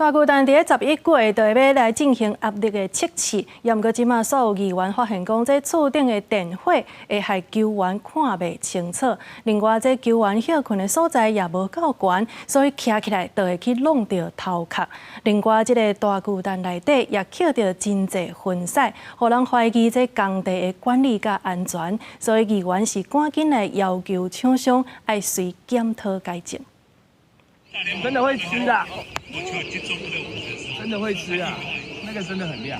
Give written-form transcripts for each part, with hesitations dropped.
大巨蛋伫11月就要来进行压力的测试，也毋过即马所有议员发现讲，这厝顶的电火会害球员看袂清楚。另外，这球员休困的所在也无够悬，所以徛起来就会去弄到头壳。另外，这个大巨蛋内底也捡到真侪粪扫，互人怀疑这工地的管理甲安全，所以议员是赶紧来要求厂商要随检讨改进。 真的会吃的，真的会吃啊！那个真的很亮。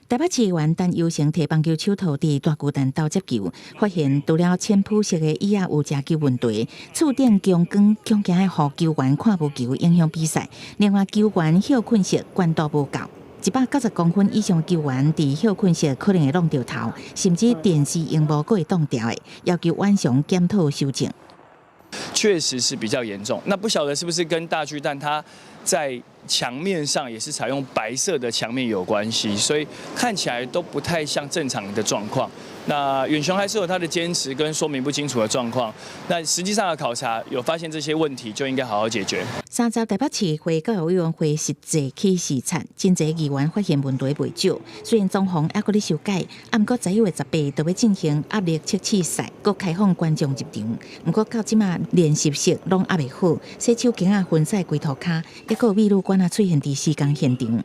台北市议员陈优成摕棒球手套伫大巨蛋斗接球，发现除了浅肤色的椅仔有食球问题，厝顶强光恐惊互球员看无球，影响比赛。另外，球员休困室悬度无够，190公分以上的球员伫休困室可能会弄到头，甚至电视荧幕佫会冻掉的，要求晚上检讨修正。 确实是比较严重。那不晓得是不是跟大巨蛋它在墙面上也是采用白色的墙面有关系，所以看起来都不太像正常的状况。那远雄还是有他的坚持跟说明不清楚的状况。那实际上的考察有发现这些问题，就应该好好解决。30台北市会教育委员会实际去视察，真侪议员发现问题袂少。虽然状况还阁咧修改，不过11月18就要进行压力测试赛，阁开放观众入场。不过到即马练习室拢还袂好，洗手间啊分晒规涂骹，还阁有秘鲁官啊出现伫施工现场。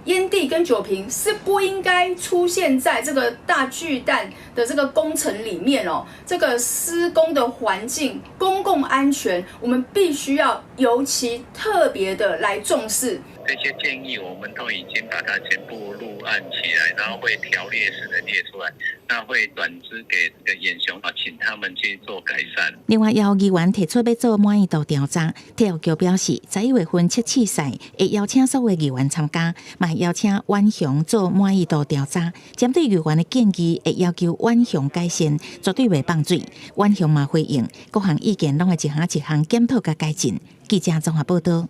烟蒂跟酒瓶是不应该出现在这个大巨蛋的这个工程里面哦。这个施工的环境、公共安全，我们必须要尤其特别的来重视。 这些建议我们都已经把它全部录案起来，然后会条列式的列出来，那会转支给这个远雄啊，请他们去做改善。另外，也有议员提出要做满意度调查，体育局表示，11月份测试赛会邀请所有议员参加，嘛会邀请远雄做满意度调查。针对议员的建议，会要求远雄改善，绝对袂放水。远雄嘛回应，各项意见拢会一项一项检讨甲改进。记者综合报道。